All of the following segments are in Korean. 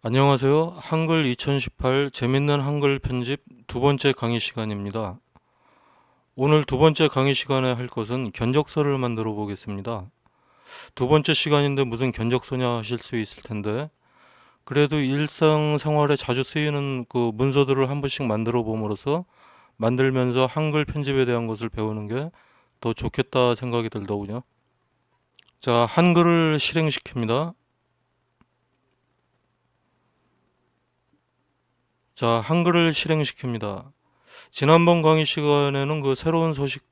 안녕하세요. 한글 2018 재밌는 한글 편집 두 번째 강의 시간입니다. 오늘 두 번째 강의 시간에 할 것은 견적서를 만들어 보겠습니다. 두 번째 시간인데 무슨 견적서냐 하실 수 있을 텐데, 그래도 일상생활에 자주 쓰이는 그 문서들을 한 번씩 만들어 봄으로써 만들면서 한글 편집에 대한 것을 배우는 게 더 좋겠다 생각이 들더군요. 자, 한글을 실행시킵니다. 자, 한글을 실행시킵니다. 지난번 강의 시간에는 그 새로운 소식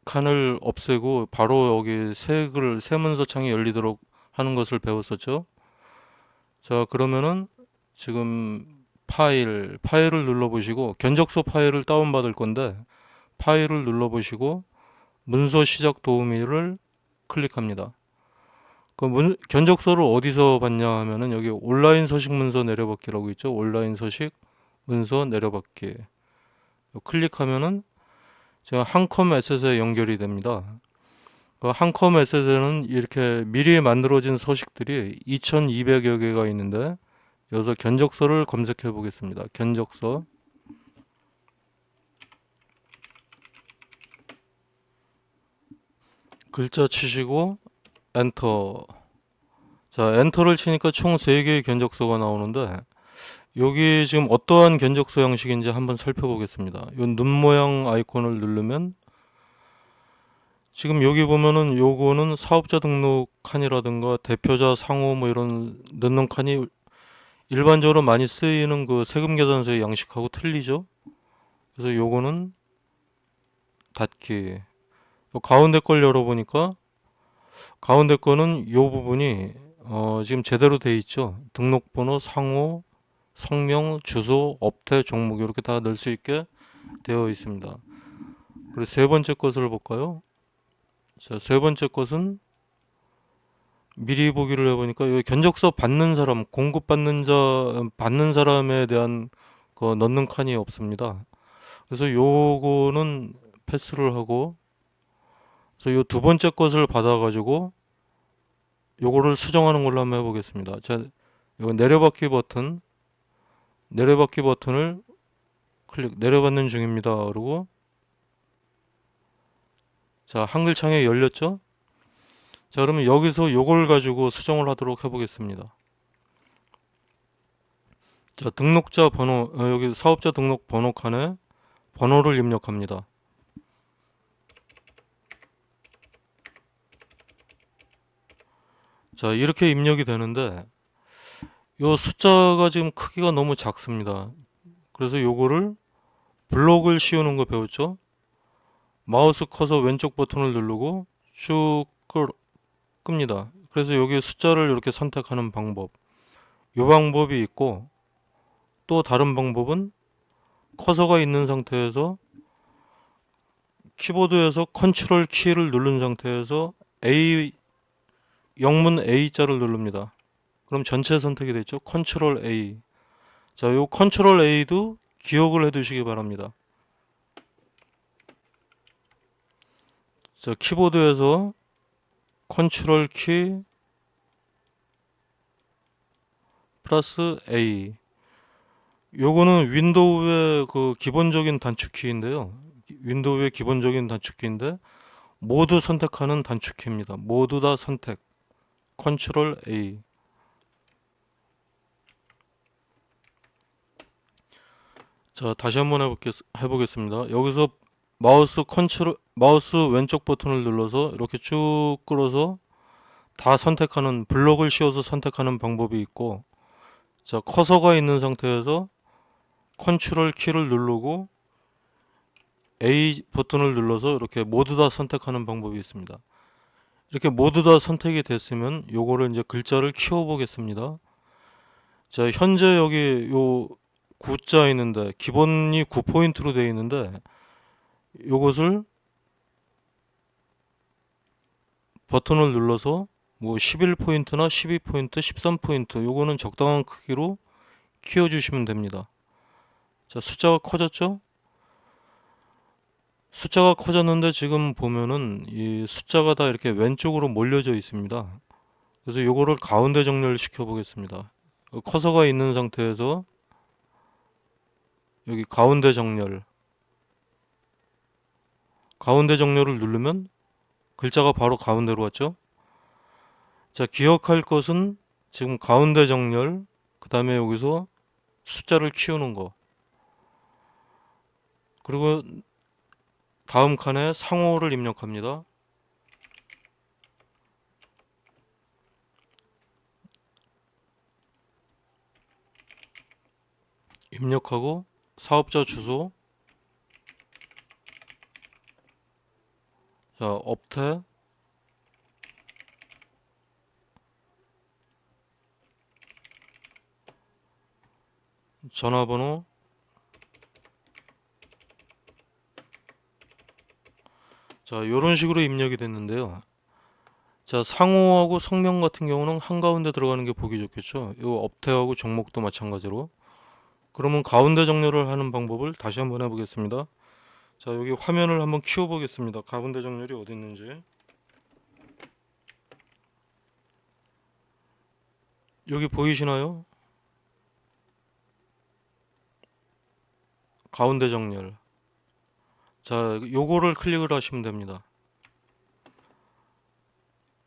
칸을 없애고 바로 여기 새 문서 창이 열리도록 하는 것을 배웠었죠. 자, 그러면은 지금 파일을 눌러보시고 견적서 파일을 다운받을 건데 파일을 눌러보시고 문서 시작 도우미를 클릭합니다. 견적서를 어디서 받냐 하면은 여기 온라인 서식 문서 내려받기라고 있죠. 온라인 서식 문서 내려받기 클릭하면은 제가 한컴 에셋에 연결이 됩니다. 그 한컴 에셋에는 이렇게 미리 만들어진 서식들이 2200여 개가 있는데 여기서 견적서를 검색해 보겠습니다. 견적서. 글자 치시고 엔터. 자, 엔터를 치니까 총 3개의 견적서가 나오는데 여기 지금 어떠한 견적서 양식인지 한번 살펴보겠습니다. 이 눈 모양 아이콘을 누르면 지금 여기 보면은 요거는 사업자 등록 칸이라든가 대표자 상호 뭐 이런 넣는 칸이 일반적으로 많이 쓰이는 그 세금 계산서의 양식하고 틀리죠. 그래서 요거는 닫기. 요 가운데 걸 열어보니까 가운데 거는 요 부분이 지금 제대로 돼 있죠. 등록번호, 상호, 성명, 주소, 업태, 종목 이렇게 다 넣을 수 있게 되어 있습니다. 그리고 세 번째 것을 볼까요? 자, 세 번째 것은 미리 보기를 해보니까 여기 견적서 받는 사람, 받는 사람에 대한 거 넣는 칸이 없습니다. 그래서 요거는 패스를 하고, 그래서 요 두 번째 것을 받아가지고 요거를 수정하는 걸로 한번 해보겠습니다. 자, 요 내려받기 버튼을 내려받는 중입니다. 그리고 자, 한글 창에 열렸죠? 자, 그러면 여기서 요걸 가지고 수정을 하도록 해보겠습니다. 자, 등록자 번호, 여기 사업자 등록 번호 칸에 번호를 입력합니다. 자, 이렇게 입력이 되는데 요 숫자가 지금 크기가 너무 작습니다. 그래서 요거를 블록을 씌우는 거 배웠죠? 마우스 커서 왼쪽 버튼을 누르고 쭉 끕니다. 그래서 여기 숫자를 이렇게 선택하는 방법. 요 방법이 있고 또 다른 방법은 커서가 있는 상태에서 키보드에서 컨트롤 키를 누른 상태에서 영문 A자를 누릅니다. 그럼 전체 선택이 됐죠? 컨트롤 A. 자, 요 컨트롤 A도 기억을 해 두시기 바랍니다. 자, 키보드에서 컨트롤 키 플러스 A. 요거는 윈도우의 그 기본적인 단축키인데요. 윈도우의 기본적인 단축키인데 모두 선택하는 단축키입니다. 모두 다 선택. 컨트롤 A. 자, 다시 한번 해보겠습니다. 여기서 마우스 왼쪽 버튼을 눌러서 이렇게 쭉 끌어서 다 선택하는 블록을 씌워서 선택하는 방법이 있고, 자, 커서가 있는 상태에서 컨트롤 키를 누르고 A 버튼을 눌러서 이렇게 모두 다 선택하는 방법이 있습니다. 이렇게 모두 다 선택이 됐으면 요거를 이제 글자를 키워 보겠습니다. 자, 현재 여기 요 9자 있는데 기본이 9포인트로 되어 있는데 요것을 버튼을 눌러서 뭐 11포인트나 12포인트, 13포인트 요거는 적당한 크기로 키워주시면 됩니다. 자, 숫자가 커졌죠? 숫자가 커졌는데 지금 보면은 이 숫자가 다 이렇게 왼쪽으로 몰려져 있습니다. 그래서 요거를 가운데 정렬 시켜 보겠습니다. 커서가 있는 상태에서 여기 가운데 정렬, 가운데 정렬을 누르면 글자가 바로 가운데로 왔죠. 자, 기억할 것은 지금 가운데 정렬, 그 다음에 여기서 숫자를 키우는 거, 그리고 다음 칸에 상호를 입력합니다. 입력하고 사업자 주소, 자, 업태, 전화번호, 자, 이런 식으로 입력이 됐는데요. 자, 상호하고 성명 같은 경우는 한가운데 들어가는 게 보기 좋겠죠. 이 업태하고 종목도 마찬가지로. 그러면 가운데 정렬을 하는 방법을 다시 한번 해보겠습니다. 자, 여기 화면을 한번 키워 보겠습니다. 가운데 정렬이 어디 있는지. 여기 보이시나요? 가운데 정렬. 자, 요거를 클릭을 하시면 됩니다.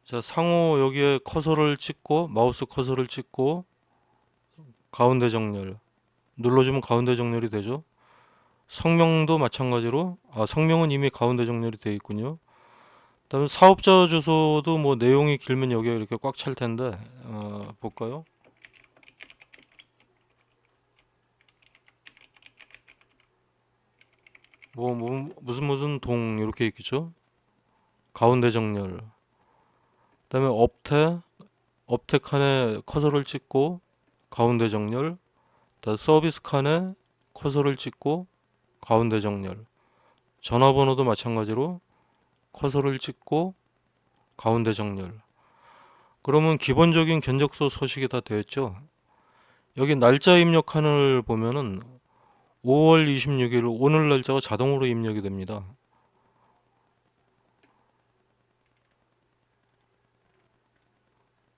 자, 상호 여기에 커서를 찍고 마우스 커서를 찍고 가운데 정렬 눌러주면 가운데 정렬이 되죠. 성명도 마찬가지로, 성명은 이미 가운데 정렬이 되어 있군요. 그다음에 사업자 주소도 뭐 내용이 길면 여기에 이렇게 꽉 찰 텐데 볼까요? 무슨 동 이렇게 있겠죠. 가운데 정렬. 그다음에 업태 칸에 커서를 찍고 가운데 정렬. 그다음에 서비스 칸에 커서를 찍고 가운데 정렬. 전화번호도 마찬가지로 커서를 찍고 가운데 정렬. 그러면 기본적인 견적서 서식이 다 되었죠. 여기 날짜 입력 칸을 보면은 5월 26일 오늘 날짜가 자동으로 입력이 됩니다.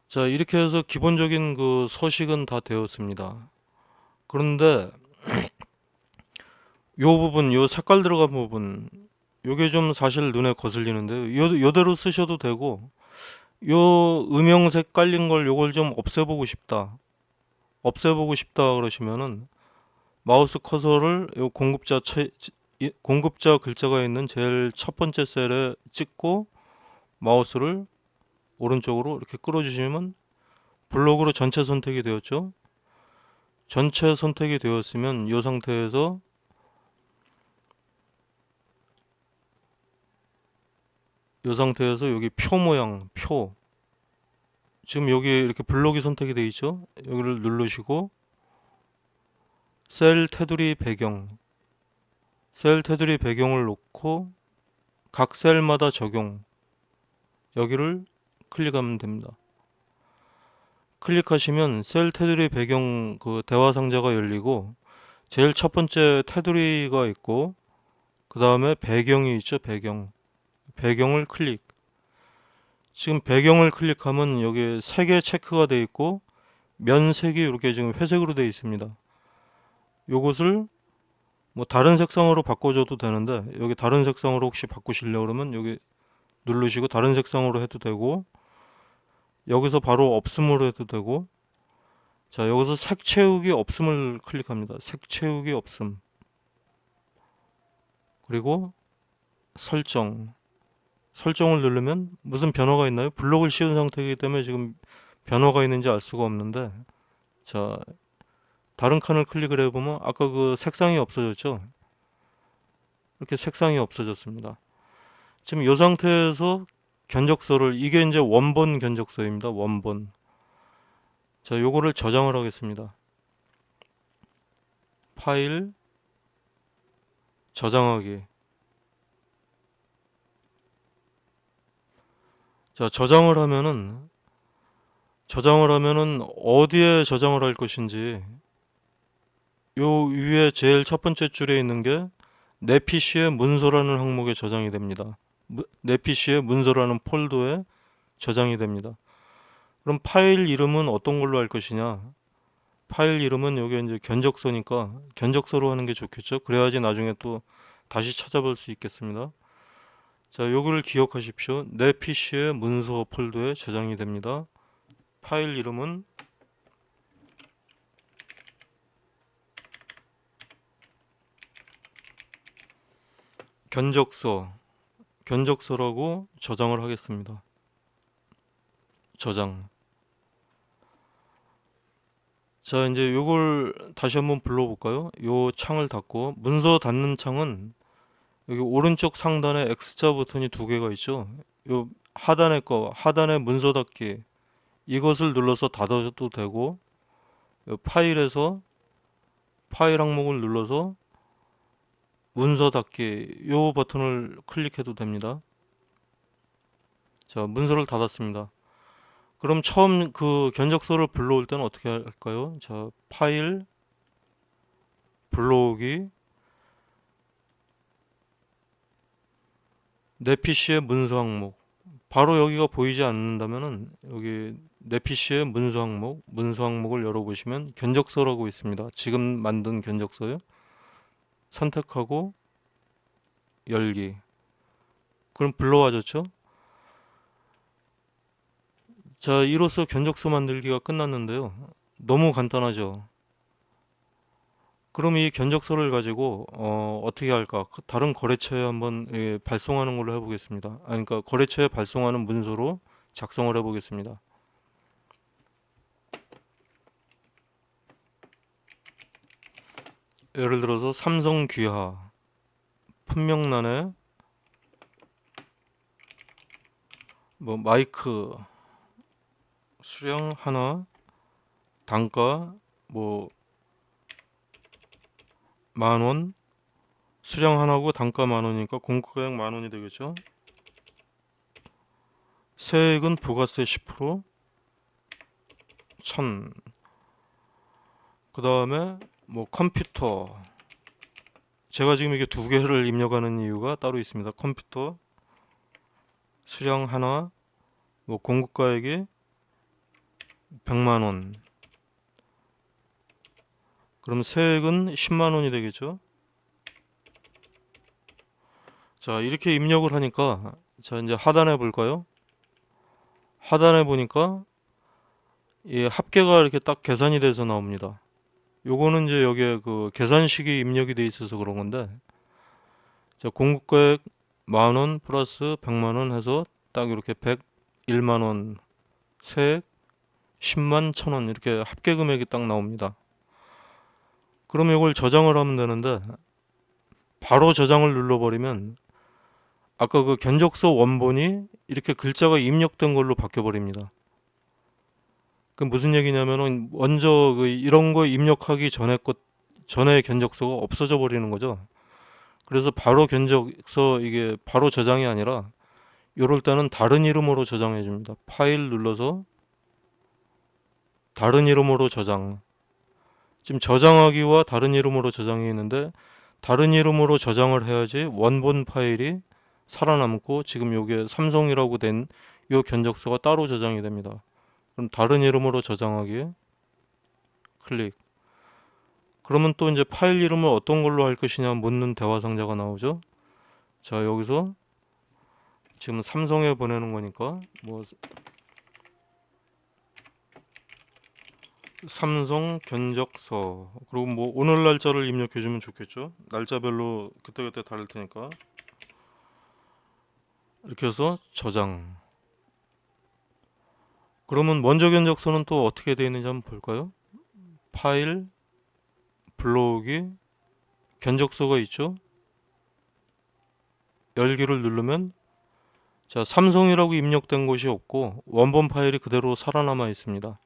자, 이렇게 해서 기본적인 그 서식은 다 되었습니다. 그런데 요 부분, 요 색깔 들어간 부분, 요게 좀 사실 눈에 거슬리는데요. 요대로 쓰셔도 되고, 요 음영색 깔린 걸 요걸 좀 없애보고 싶다. 그러시면은 마우스 커서를 요 공급자 글자가 있는 제일 첫 번째 셀에 찍고 마우스를 오른쪽으로 이렇게 끌어주시면 블록으로 전체 선택이 되었죠. 전체 선택이 되었으면 이 상태에서 여기 표 모양, 지금 여기 이렇게 블록이 선택이 되어 있죠. 여기를 누르시고 셀 테두리 배경을 놓고 각 셀마다 적용, 여기를 클릭하면 됩니다. 클릭하시면 셀 테두리 배경 그 대화 상자가 열리고 제일 첫 번째 테두리가 있고 그 다음에 배경이 있죠. 배경을 클릭. 지금 배경을 클릭하면 여기 3개 체크가 되어 있고 면색이 이렇게 지금 회색으로 되어 있습니다. 요것을 뭐 다른 색상으로 바꿔줘도 되는데 여기 다른 색상으로 혹시 바꾸시려고 그러면 여기 누르시고 다른 색상으로 해도 되고 여기서 바로 없음으로 해도 되고, 자, 여기서 색 채우기 없음을 클릭합니다. 색 채우기 없음. 그리고 설정을 누르면 무슨 변화가 있나요? 블록을 씌운 상태이기 때문에 지금 변화가 있는지 알 수가 없는데, 자, 다른 칸을 클릭을 해보면 아까 그 색상이 없어졌죠? 이렇게 색상이 없어졌습니다. 지금 이 상태에서 견적서를, 이게 이제 원본 견적서입니다. 원본. 자, 요거를 저장을 하겠습니다. 파일, 저장하기. 자, 저장을 하면은 어디에 저장을 할 것인지, 요 위에 제일 첫 번째 줄에 있는 게 내 PC의 문서라는 항목에 저장이 됩니다. 내 PC의 문서라는 폴더에 저장이 됩니다. 그럼 파일 이름은 어떤 걸로 할 것이냐? 파일 이름은 여기 이제 견적서니까 견적서로 하는 게 좋겠죠. 그래야지 나중에 또 다시 찾아볼 수 있겠습니다. 자, 요거를 기억하십시오. 내 PC의 문서 폴더에 저장이 됩니다. 파일 이름은 견적서라고 저장을 하겠습니다. 저장. 자, 이제 요걸 다시 한번 불러볼까요? 요 창을 닫고, 문서 닫는 창은 여기 오른쪽 상단에 X자 버튼이 두 개가 있죠. 요 하단에 문서 닫기, 이것을 눌러서 닫아줘도 되고, 요 파일에서 파일 항목을 눌러서 문서 닫기, 요 버튼을 클릭해도 됩니다. 자, 문서를 닫았습니다. 그럼 처음 그 견적서를 불러올 때는 어떻게 할까요? 자, 파일, 불러오기, 내 PC의 문서 항목. 바로 여기가 보이지 않는다면은 여기 내 PC의 문서 항목을 열어보시면 견적서라고 있습니다. 지금 만든 견적서요. 선택하고 열기. 그럼 불러와졌죠? 자, 이로써 견적서 만들기가 끝났는데요. 너무 간단하죠? 그럼 이 견적서를 가지고 어떻게 할까? 다른 거래처에 한번 발송하는 걸로 해보겠습니다. 그러니까 거래처에 발송하는 문서로 작성을 해보겠습니다. 예를 들어서 삼성 귀하 품명란에 뭐 마이크 수량 하나 단가 뭐 10,000원 수량 하나고 단가 10,000원이니까 공급가격 10,000원이 되겠죠. 세액은 부가세 10% 1,000. 그 다음에 뭐 컴퓨터, 제가 지금 이게 두 개를 입력하는 이유가 따로 있습니다. 컴퓨터 수량 하나 뭐 공급가액이 100만원, 그럼 세액은 10만원이 되겠죠. 자, 이렇게 입력을 하니까, 자, 이제 하단에 볼까요? 하단에 보니까 이 합계가 이렇게 딱 계산이 돼서 나옵니다. 요거는 이제 여기에 그 계산식이 입력이 돼 있어서 그런 건데, 자, 공급가액 10,000원 플러스 100만원 해서 딱 이렇게 101만원, 세액 10만 1,000원, 이렇게 합계 금액이 딱 나옵니다. 그럼 이걸 저장을 하면 되는데, 바로 저장을 눌러버리면 아까 그 견적서 원본이 이렇게 글자가 입력된 걸로 바뀌어 버립니다. 그 무슨 얘기냐면은 먼저 그 이런 거 입력하기 전에 견적서가 없어져 버리는 거죠. 그래서 바로 견적서 이게 바로 저장이 아니라 이럴 때는 다른 이름으로 저장해 줍니다. 파일 눌러서 다른 이름으로 저장. 지금 저장하기와 다른 이름으로 저장해 있는데, 다른 이름으로 저장을 해야지 원본 파일이 살아남고 지금 요게 삼성이라고 된 요 견적서가 따로 저장이 됩니다. 그럼 다른 이름으로 저장하기 클릭. 그러면 또 이제 파일 이름을 어떤 걸로 할 것이냐 묻는 대화 상자가 나오죠. 자, 여기서 지금 삼성에 보내는 거니까 뭐 삼성 견적서, 그리고 뭐 오늘 날짜를 입력해 주면 좋겠죠. 날짜별로 그때그때 다를 테니까. 이렇게 해서 저장. 그러면 먼저 견적서는 또 어떻게 되어 있는지 한번 볼까요? 파일, 불러오기, 견적서가 있죠. 열기를 누르면, 자, 삼성이라고 입력된 곳이 없고 원본 파일이 그대로 살아남아 있습니다.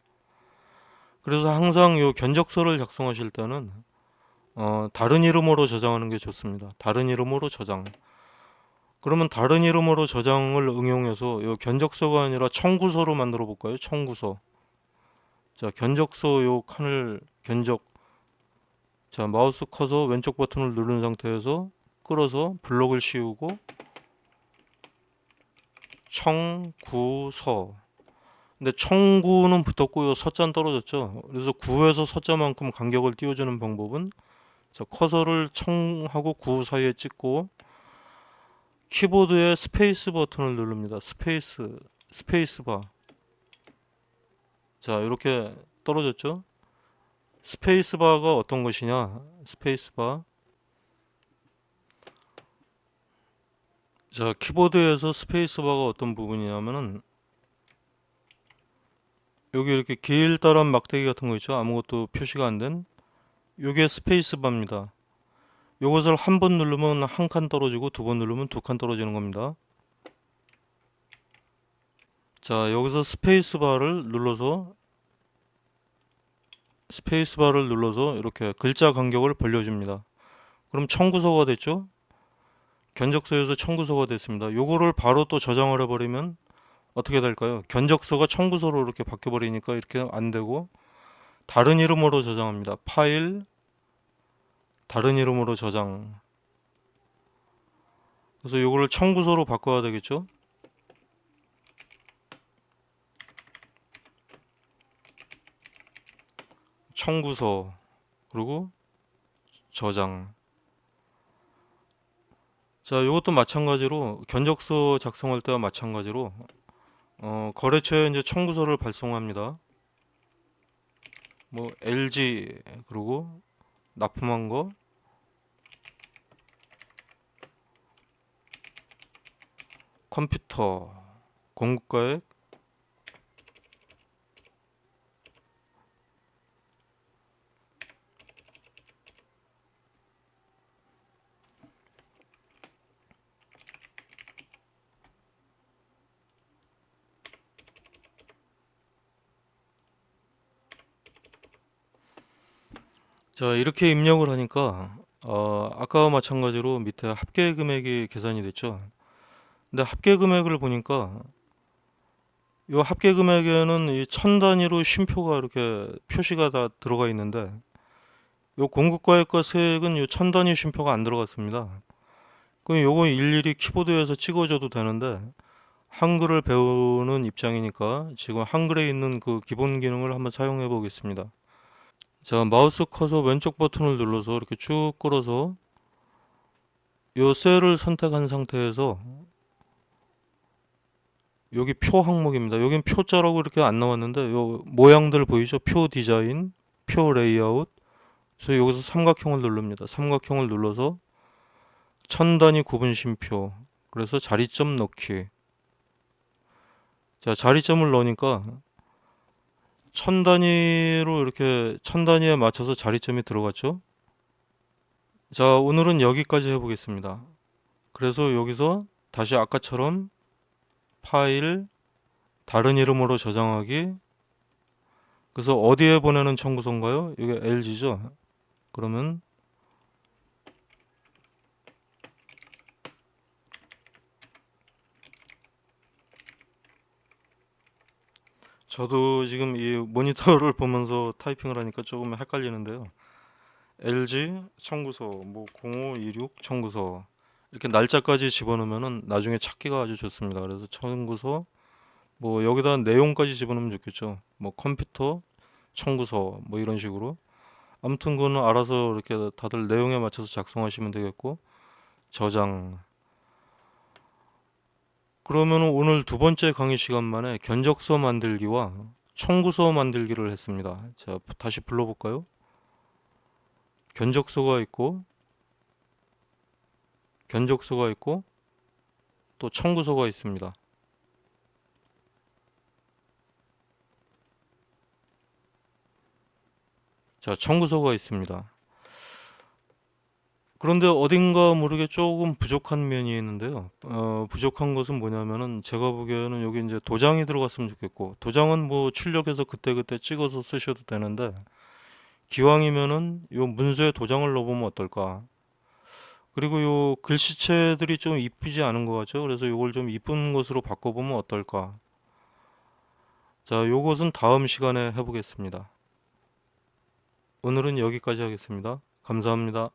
그래서 항상 이 견적서를 작성하실 때는 다른 이름으로 저장하는 게 좋습니다. 다른 이름으로 저장. 그러면 다른 이름으로 저장을 응용해서 이 견적서가 아니라 청구서로 만들어 볼까요? 청구서. 자, 견적서 요 칸을 자, 마우스 커서 왼쪽 버튼을 누른 상태에서 끌어서 블록을 씌우고 청구서. 근데 청구는 붙었고요. 서자는 떨어졌죠. 그래서 구에서 서자만큼 간격을 띄워주는 방법은, 자, 커서를 청하고 구 사이에 찍고 키보드의 스페이스 버튼을 누릅니다. 스페이스바. 자, 이렇게 떨어졌죠. 스페이스바가 어떤 것이냐? 스페이스바. 자, 키보드에서 스페이스바가 어떤 부분이냐면은 여기 이렇게 길다란 막대기 같은 거 있죠. 아무것도 표시가 안 된. 요게 스페이스바입니다. 요것을 한 번 누르면 한 칸 떨어지고 두 번 누르면 두 칸 떨어지는 겁니다. 자, 여기서 스페이스바를 눌러서 이렇게 글자 간격을 벌려줍니다. 그럼 청구서가 됐죠? 견적서에서 청구서가 됐습니다. 요거를 바로 또 저장을 해버리면 어떻게 될까요? 견적서가 청구서로 이렇게 바뀌어버리니까 이렇게 안 되고 다른 이름으로 저장합니다. 파일, 다른 이름으로 저장. 그래서 요거를 청구서로 바꿔야 되겠죠? 청구서, 그리고 저장. 자, 이것도 마찬가지로 견적서 작성할 때와 마찬가지로 거래처에 이제 청구서를 발송합니다. 뭐 LG, 그리고 납품한 거, 컴퓨터, 공급가액. 자, 이렇게 입력을 하니까 아까와 마찬가지로 밑에 합계 금액이 계산이 됐죠. 근데 합계 금액을 보니까 이 합계 금액에는 이 천 단위로 쉼표가 이렇게 표시가 다 들어가 있는데 요 공급가액과 세액은 요 천 단위 쉼표가 안 들어갔습니다. 그럼 요거 일일이 키보드에서 찍어줘도 되는데 한글을 배우는 입장이니까 지금 한글에 있는 그 기본 기능을 한번 사용해 보겠습니다. 자, 마우스 커서 왼쪽 버튼을 눌러서 이렇게 쭉 끌어서 요 셀을 선택한 상태에서 여기 표 항목입니다. 여긴 표자라고 이렇게 안 나왔는데 요 모양들 보이죠? 표 디자인, 표 레이아웃. 그래서 여기서 삼각형을 누릅니다. 삼각형을 눌러서 천 단위 구분 쉼표. 그래서 자리점 넣기. 자, 자리점을 넣으니까 천 단위로 이렇게 천 단위에 맞춰서 자리점이 들어갔죠. 자, 오늘은 여기까지 해보겠습니다. 그래서 여기서 다시 아까처럼 파일, 다른 이름으로 저장하기. 그래서 어디에 보내는 청구서인가요? 이게 LG죠. 그러면 저도 지금 이 모니터를 보면서 타이핑을 하니까 조금 헷갈리는데요. LG 청구서, 뭐 0526 청구서 이렇게 날짜까지 집어넣으면은 나중에 찾기가 아주 좋습니다. 그래서 청구서, 뭐 여기다 내용까지 집어넣으면 좋겠죠. 뭐 컴퓨터 청구서, 뭐 이런 식으로. 아무튼 그거는 알아서 이렇게 다들 내용에 맞춰서 작성하시면 되겠고, 저장. 그러면 오늘 두 번째 강의 시간 만에 견적서 만들기와 청구서 만들기를 했습니다. 자, 다시 불러볼까요? 견적서가 있고, 견적서가 있고, 또 청구서가 있습니다. 자, 청구서가 있습니다. 그런데 어딘가 모르게 조금 부족한 면이 있는데요. 부족한 것은 뭐냐면은 제가 보기에는 여기 이제 도장이 들어갔으면 좋겠고, 도장은 뭐 출력해서 그때그때 찍어서 쓰셔도 되는데, 기왕이면은 요 문서에 도장을 넣어보면 어떨까. 그리고 요 글씨체들이 좀 이쁘지 않은 것 같죠. 그래서 요걸 좀 이쁜 것으로 바꿔보면 어떨까. 자, 요것은 다음 시간에 해보겠습니다. 오늘은 여기까지 하겠습니다. 감사합니다.